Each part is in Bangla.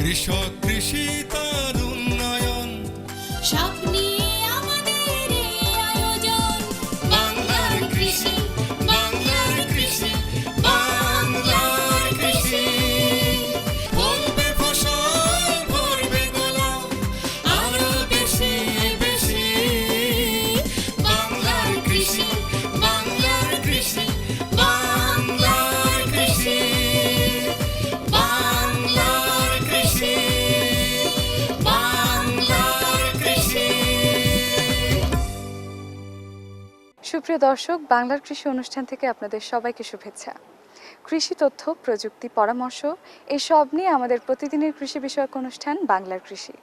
কৃষক কৃষি তার উন্নয়ন, সব নিয়ে আমাদের এই আয়োজন। বাংলার কৃষি, বাংলার কৃষি, বাংলার কৃষি। ফলবে ফসল, ভরবে গোলা, আরো বেশি বেশি। বাংলার কৃষি, বাংলার কৃষি, বাংলার কৃষি, বাংলার কৃষি, বাংলার কৃষি। সুপ্রিয় দর্শক, বাংলার কৃষি অনুষ্ঠান থেকে আপনাদের সবাইকে শুভেচ্ছা। কৃষি তথ্য, প্রযুক্তি, পরামর্শ এসব নিয়ে আমাদের প্রতিদিনের কৃষি বিষয়ক অনুষ্ঠান বাংলার কৃষি।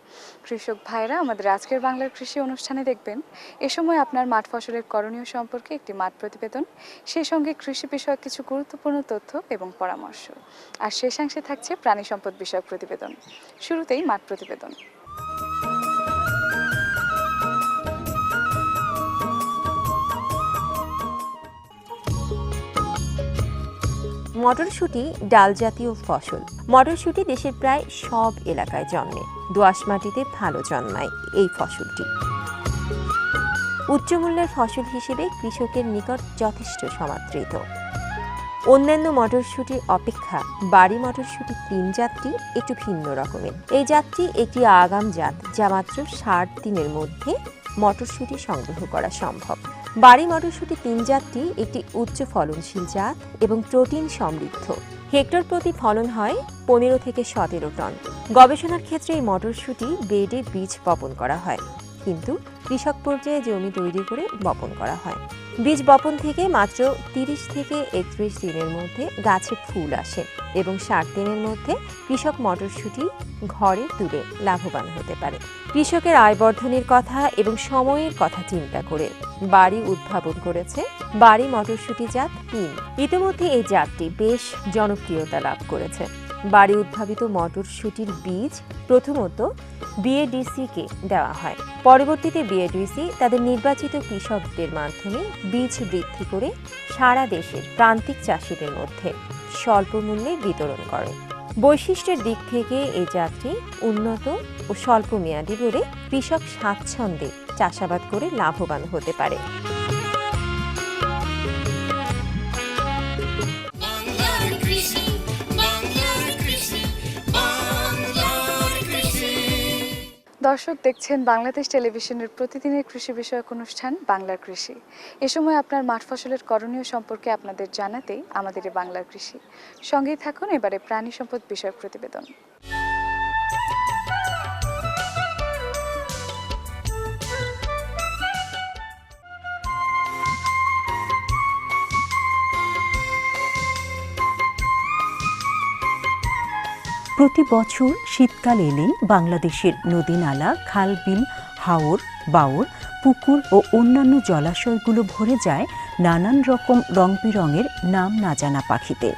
কৃষক ভাইরা আমাদের আজকের বাংলার কৃষি অনুষ্ঠানে দেখবেন এ সময় আপনার মাঠ ফসলের করণীয় সম্পর্কে একটি মাঠ প্রতিবেদন, সেই সঙ্গে কৃষি বিষয়ক কিছু গুরুত্বপূর্ণ তথ্য এবং পরামর্শ, আর শেষাংশে থাকছে প্রাণী সম্পদ বিষয়ক প্রতিবেদন। শুরুতেই মাঠ প্রতিবেদন। মটরশুঁটি ডাল জাতীয় ফসল। মটরশুঁটি দেশের প্রায় সব এলাকায় জন্মে। দোআঁশ মাটিতে ভালো জন্মায় এই ফসলটি। উচ্চমূল্যের ফসল হিসেবে কৃষকের নিকট যথেষ্ট সমাদৃত। অন্যান্য মটরশুঁটির অপেক্ষা বাড়ি মটরশুঁটি ৩ জাতটি একটু ভিন্ন রকমের। এই জাতটি একটি আগাম জাত, যা মাত্র ৬০ দিনের মধ্যে মটরশুঁটি সংগ্রহ করা সম্ভব। বাড়ি মটরশুঁটি ৩ জাতটি একটি উচ্চ ফলনশীল জাত এবং প্রোটিন সমৃদ্ধ। হেক্টর প্রতি ফলন হয় ১৫ থেকে ১৭ টন। গবেষণার ক্ষেত্রে এই মটরশুঁটি বেডে বীজ বপন করা হয়, কিন্তু কৃষক পর্যায়ে জমি তৈরি করে বপন করা হয়। বীজ বপন থেকে মাত্র ৩০ থেকে ৩১ দিনের মধ্যে গাছে ফুল আসে এবং ৬০ দিনের মধ্যে কৃষক মটরশুঁটি ঘরে তুলে লাভবান হতে পারে। কৃষকের আয় বর্ধনের কথা এবং সময়ের কথা চিন্তা করে বাড়ি উদ্ভাবন করেছে বাড়ি মটরশুঁটি জাত ৩। ইতিমধ্যে এই জাতটি বেশ জনপ্রিয়তা লাভ করেছে। বাড়ি উদ্ভাবিত মটরশুঁটির বীজ প্রথমত বিএডিসি-কে দেওয়া হয়। পরবর্তীতে বিএডিসি তাদের নির্বাচিত কৃষকদের মাধ্যমে বীজ বৃদ্ধি করে সারা দেশের প্রান্তিক চাষিদের মধ্যে স্বল্প মূল্যে বিতরণ করে। বৈশিষ্ট্যের দিক থেকে এই জাতটি উন্নত ও স্বল্প মেয়াদী বলে কৃষক স্বাচ্ছন্দ্যে চাষাবাদ করে লাভবান হতে পারে। বাংলার কৃষি, বাংলার কৃষি, বাংলার কৃষি। দর্শক দেখছেন বাংলাদেশ টেলিভিশনের প্রতিদিনের কৃষি বিষয়ক অনুষ্ঠান বাংলার কৃষি। এ সময় আপনার মাঠ ফসলের করণীয় সম্পর্কে আপনাদের জানাতেই আমাদের এই বাংলার কৃষি। সঙ্গেই থাকুন এবারে প্রাণী সম্পদ বিষয়ক প্রতিবেদন। প্রতি বছর শীতকাল এলেই বাংলাদেশের নদী নালা, খাল বিল, হাওর বাওর, পুকুর ও অন্যান্য জলাশয়গুলো ভরে যায় নানান রকম রং বেরঙের নাম না জানা পাখিতে।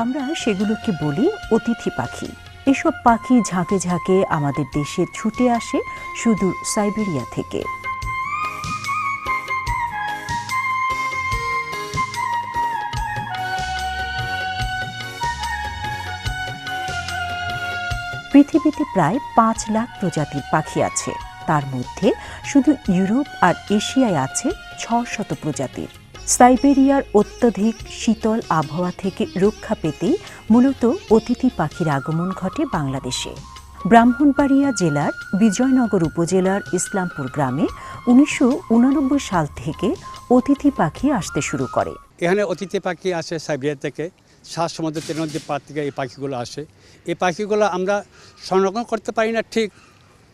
আমরা সেগুলোকে বলি অতিথি পাখি। এসব পাখি ঝাঁকে ঝাঁকে আমাদের দেশে ছুটে আসে সুদূর সাইবেরিয়া থেকে। পৃথিবীতে প্রায় ৫ লাখ প্রজাতির পাখি আছে। তার মধ্যে শুধু ইউরোপ আর এশিয়ায় আছে ৬০০ প্রজাতির। সাইবেরিয়ার অত্যধিক শীতল আবহাওয়া থেকে রক্ষা পেতেই মূলত অতিথি পাখির আগমন ঘটে বাংলাদেশে। ব্রাহ্মণবাড়িয়া জেলার বিজয়নগর উপজেলার ইসলামপুর গ্রামে ১৯৮৯ সাল থেকে অতিথি পাখি আসতে শুরু করে। এখানে অতিথি পাখি আসে সাইবেরিয়া থেকে, ৭ সমুদ্র ৩ নদীর পার থেকে এই পাখিগুলো আসে। এই পাখিগুলো আমরা সংরক্ষণ করতে পারি না ঠিক,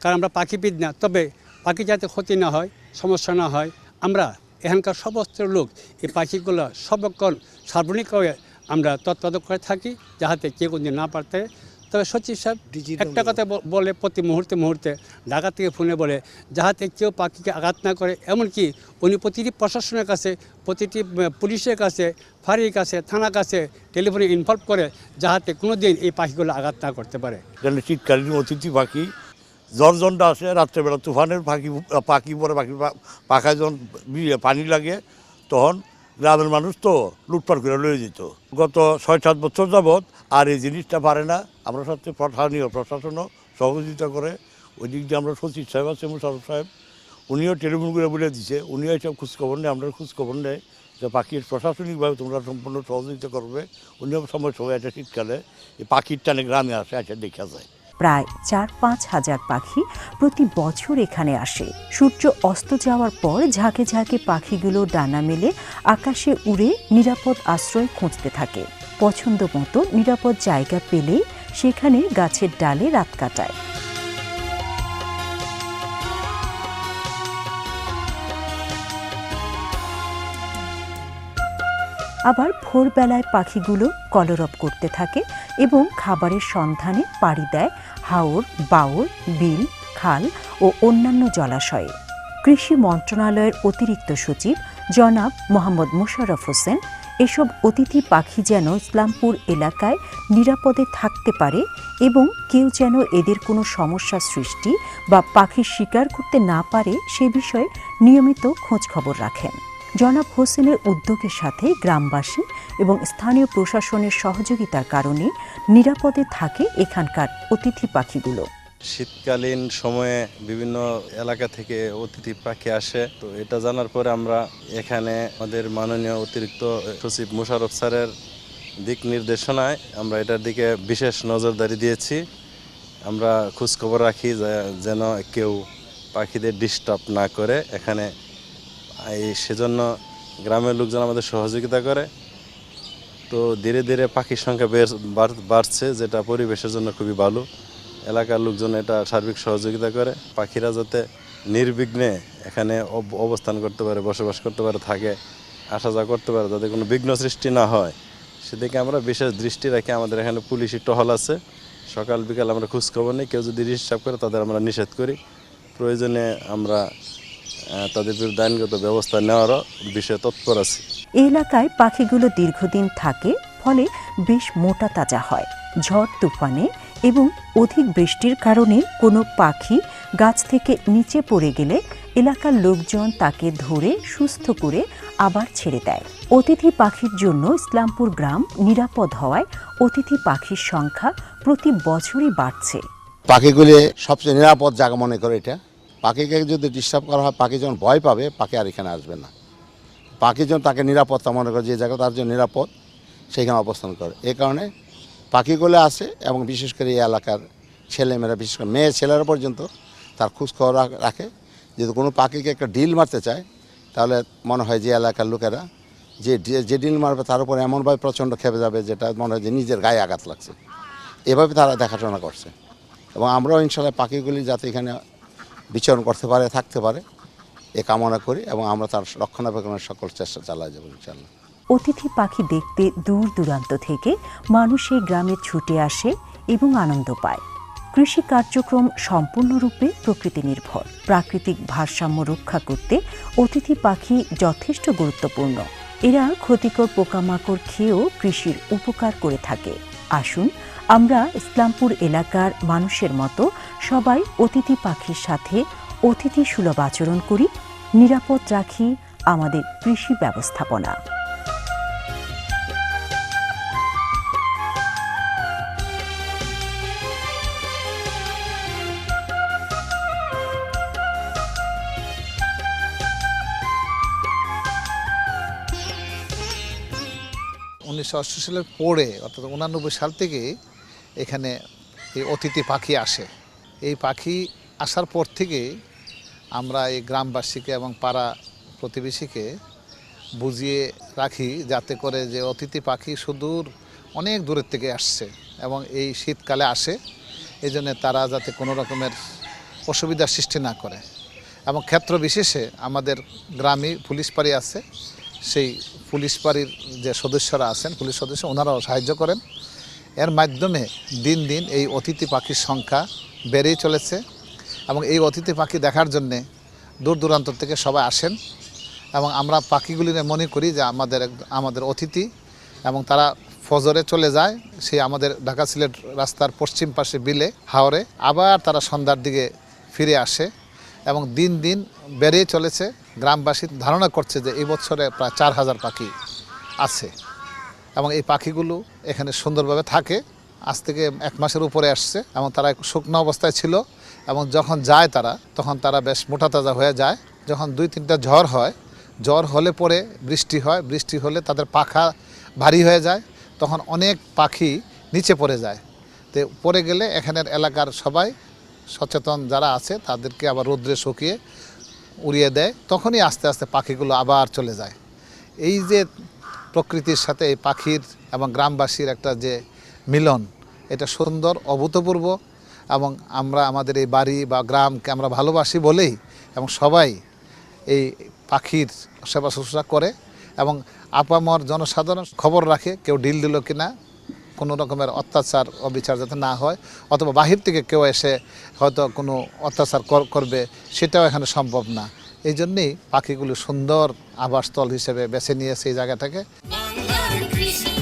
কারণ আমরা পাখিবিদ না। তবে পাখি যাতে ক্ষতি না হয়, সমস্যা না হয়, আমরা এখানকার সমস্ত লোক এই পাখিগুলো সর্বক্ষণ সার্বজনিকভাবে আমরা তত্ত্বাবধান করে থাকি, যাতে কেউ কোনো না পারতে। তবে সচিব সাহেব একটা কথা বলে প্রতি মুহূর্তে ঢাকা থেকে ফোনে বলে, যাতে কেউ পাখিকে আঘাত না করে। এমনকি উনি প্রতিটি প্রশাসনের কাছে, প্রতিটি পুলিশের কাছে, ফাঁড়ির কাছে, থানার কাছে টেলিফোনে ইনভলভ করে, যাতে কোনো দিন এই পাখিগুলো আঘাত না করতে পারে। শীতকালীন অতিথি পাখি ঝড়ঝন্ডা আসে, রাত্রেবেলা তুফানের পাখি পরে পাখায় যখন পানি লাগে তখন গ্রামের মানুষ তো লুটপাট করে লয়ে যেত। গত ৬-৭ বছর যাবৎ আর এই জিনিসটা পারে না, আমরা সবচেয়ে স্থানীয় প্রশাসনও সহযোগিতা করে। ওই দিক দিয়ে আমরা সচিব সাহেব আছে, মুশারফ সাহেব, উনিও টেলিফোন করে বলে দিচ্ছে, উনিও এইসব খোঁজখবর নেয়, আমরা খোঁজখবর নেয় যে পাখির প্রশাসনিকভাবে তোমরা সম্পূর্ণ সহযোগিতা করবে। উনিও সময় এটা শীতকালে এই পাখির টানে গ্রামে আসে, এটা দেখা যায়। প্রায় 4-5 হাজার পাখি প্রতি বছর এখানে আসে। সূর্য অস্ত যাওয়ার পর ঝাঁকে ঝাঁকে পাখিগুলো ডানা মেলে আকাশে উড়ে নিরাপদ আশ্রয় খুঁজতে থাকে। পছন্দ মতো নিরাপদ জায়গা পেলেই সেখানে গাছের ডালে রাত কাটায়। আবার ভোরবেলায় পাখিগুলো কলরব করতে থাকে এবং খাবারের সন্ধানে পাড়ি দেয় হাওর, বাওর, বিল, খাল ও অন্যান্য জলাশয়ে। কৃষি মন্ত্রণালয়ের অতিরিক্ত সচিব জনাব মোহাম্মদ মোশাররফ হোসেন এসব অতিথি পাখি যেন ইসলামপুর এলাকায় নিরাপদে থাকতে পারে এবং কেউ যেন এদের কোনো সমস্যা সৃষ্টি বা পাখির শিকার করতে না পারে সে বিষয়ে নিয়মিত খোঁজখবর রাখেন। জনাব হোসেনের উদ্যোগের সাথে গ্রামবাসী এবং স্থানীয় প্রশাসনের সহযোগিতার কারণে নিরাপদে থাকে এখানকার অতিথি পাখিগুলো। শীতকালীন সময়ে বিভিন্ন এলাকা থেকে অতিথি পাখি আসে, তো এটা জানার পরে আমরা এখানে আমাদের মাননীয় অতিরিক্ত সচিব মোশাররফ স্যারের দিক নির্দেশনায় আমরা এটার দিকে বিশেষ নজরদারি দিয়েছি। আমরা খোঁজখবর রাখি যেন কেউ পাখিদের ডিস্টার্ব না করে এখানে, সেজন্য গ্রামের লোকজন আমাদের সহযোগিতা করে। তো ধীরে ধীরে পাখির সংখ্যা বাড়ছে, যেটা পরিবেশের জন্য খুবই ভালো। এলাকার লোকজন এটা সার্বিক সহযোগিতা করে, পাখিরা যাতে নির্বিঘ্নে এখানে অবস্থান করতে পারে, বসবাস করতে পারে, থাকে, আসা যাওয়া করতে পারে, যাতে কোনো বিঘ্ন সৃষ্টি না হয় সেদিকে আমরা বিশেষ দৃষ্টি রাখি। আমাদের এখানে পুলিশি টহল আছে, সকাল বিকাল আমরা খোঁজখবর নিই। কেউ যদি ডিস্টার্ব করে তাদের আমরা নিষেধ করি, প্রয়োজনে আমরা তাদের বিরুদ্ধে আইনগত ব্যবস্থা নেওয়ারও বিষয়ে তৎপর আছি। এই এলাকায় পাখিগুলো দীর্ঘদিন থাকে, ফলে বেশ মোটা তাজা হয়। ঝড় তুফানে এবং অধিক বৃষ্টির কারণে কোনো পাখি গাছ থেকে নিচে পড়ে গেলে এলাকার লোকজন তাকে ধরে সুস্থ করে আবার ছেড়ে দেয়। অতিথি পাখির জন্য ইসলামপুর গ্রাম নিরাপদ হওয়ায় অতিথি পাখির সংখ্যা প্রতি বছরই বাড়ছে। পাখিগুলি সবচেয়ে নিরাপদ জায়গা মনে করে এটা। পাখিকে যদি ডিস্টার্ব করা হয়, পাখি যখন ভয় পাবে পাখি আর এখানে আসবে না। পাখি যখন তাকে নিরাপত্তা মনে করে, যে জায়গা তার জন্য নিরাপদ সেখানে অবস্থান করে। এই কারণে পাখিগুলো আসে এবং বিশেষ করে এই এলাকার ছেলেমেয়েরা, বিশেষ করে মেয়ে ছেলেরা পর্যন্ত তার খোঁজখবর রাখে। যদি কোনো পাখিকে একটা ডিল মারতে চায় তাহলে মনে হয় যে এলাকার লোকেরা যে ডিল মারবে তার উপর এমনভাবে প্রচণ্ড খেপে যাবে যেটা মনে হয় যে নিজের গায়ে আঘাত লাগছে। এভাবে তারা দেখাশোনা করছে এবং আমরাও ইনশাল্লাহ পাখিগুলি যাতে এখানে বিচরণ করতে পারে, থাকতে পারে এ কামনা করি এবং আমরা তার রক্ষণাবেক্ষণের সকল চেষ্টা চালাই যাব ইনশাল্লাহ। অতিথি পাখি দেখতে দূর দূরান্ত থেকে মানুষ এই গ্রামে ছুটে আসে এবং আনন্দ পায়। কৃষি কার্যক্রম সম্পূর্ণরূপে প্রকৃতি নির্ভর। প্রাকৃতিক ভারসাম্য রক্ষা করতে অতিথি পাখি যথেষ্ট গুরুত্বপূর্ণ। এরা ক্ষতিকর পোকামাকড় খেয়েও কৃষির উপকার করে থাকে। আসুন আমরা ইসলামপুর এলাকার মানুষের মতো সবাই অতিথি পাখির সাথে অতিথি সুলভ আচরণ করি, নিরাপদ রাখি আমাদের কৃষি ব্যবস্থাপনা। সালের পরে অর্থাৎ 89 সাল থেকে এখানে এই অতিথি পাখি আসে। এই পাখি আসার পর থেকে আমরা এই গ্রামবাসীকে এবং পাড়া প্রতিবেশীকে বুঝিয়ে রাখি যাতে করে যে অতিথি পাখি সুদূর অনেক দূরের থেকে আসছে এবং এই শীতকালে আসে, এই জন্য তারা যাতে কোনো রকমের অসুবিধার সৃষ্টি না করে। এবং ক্ষেত্র বিশেষে আমাদের গ্রামে পুলিশ পাড়ি আছে, সেই পুলিশ পাড়ির যে সদস্যরা আছেন, পুলিশ সদস্য, ওনারাও সাহায্য করেন। এর মাধ্যমে দিন দিন এই অতিথি পাখির সংখ্যা বেড়েই চলেছে এবং এই অতিথি পাখি দেখার জন্যে দূর দূরান্ত থেকে সবাই আসেন এবং আমরা পাখিগুলি মনে করি যে আমাদের অতিথি এবং তারা ফজরে চলে যায় সেই আমাদের ঢাকা সিলেট রাস্তার পশ্চিম পাশে বিলে হাওরে, আবার তারা সন্ধ্যার দিকে ফিরে আসে এবং দিন দিন বেড়েই চলেছে। গ্রামবাসী ধারণা করছে যে এই বছরে প্রায় 4000 পাখি আছে এবং এই পাখিগুলো এখানে সুন্দরভাবে থাকে। আজ থেকে 1 মাসের উপরে আসছে এবং তারা শুকনো অবস্থায় ছিল এবং যখন যায় তখন তারা বেশ মোটা তাজা হয়ে যায়। যখন 2-3টা ঝড় হয়, ঝড় হলে পরে বৃষ্টি হলে তাদের পাখা ভারী হয়ে যায়, তখন অনেক পাখি নিচে পড়ে যায়। তো পড়ে গেলে এখানের এলাকার সবাই সচেতন যারা আছে তাদেরকে আবার রোদ্রে শুকিয়ে উড়িয়ে দেয়, তখনই আস্তে আস্তে পাখিগুলো আবার চলে যায়। এই যে প্রকৃতির সাথে এই পাখির এবং গ্রামবাসীর একটা যে মিলন, এটা সুন্দর, অভূতপূর্ব। এবং আমরা আমাদের এই বাড়ি বা গ্রামকে আমরা ভালোবাসি বলেই এবং সবাই এই পাখির সেবা শুশ্রূষা করে এবং আপামর জনসাধারণ খবর রাখে কেউ ডিল দিল কিনা, কোনো রকমের অত্যাচার অবিচার যাতে না হয়, অথবা বাহির থেকে কেউ এসে হয়তো কোনো অত্যাচার করবে, সেটাও এখানে সম্ভব না। এই জন্যেই পাখিগুলো সুন্দর আবাসস্থল হিসেবে বেছে নিয়েছে এই জায়গাটাকে। বাংলার কৃষি,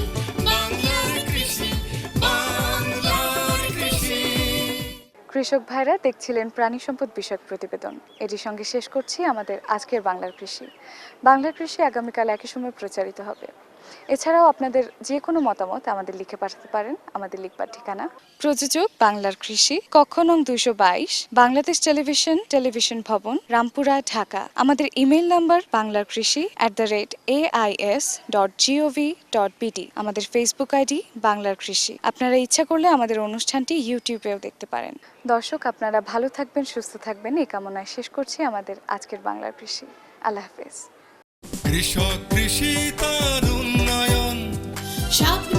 বাংলার কৃষি, বাংলার কৃষি। কৃষক ভাইরা দেখছিলেন প্রাণী সম্পদ বিষয়ক প্রতিবেদন। এটির সঙ্গে শেষ করছি আমাদের আজকের বাংলার কৃষি। বাংলার কৃষি আগামীকাল একই সময় প্রচারিত হবে। এছাড়াও আপনাদের যে কোনো মতামত আমাদের লিখে পাঠাতে পারেন। আমাদের লিখবার ঠিকানা প্রযোজক বাংলার কৃষি, কক্ষ নং 222, বাংলাদেশ টেলিভিশন ভবন, রামপুরা, ঢাকা। আমাদের ইমেইল নাম্বার banglarkrishi@ais.gov.bt। আমাদের ফেসবুক আইডি বাংলার কৃষি। আপনারা ইচ্ছা করলে আমাদের অনুষ্ঠানটি ইউটিউবেও দেখতে পারেন। দর্শক, আপনারা ভালো থাকবেন, সুস্থ থাকবেন, এই কামনায় শেষ করছি আমাদের আজকের বাংলার কৃষি। আল্লাহ হাফেজ। কৃষক, কৃষি তার উন্নয়ন, স্বপ্ন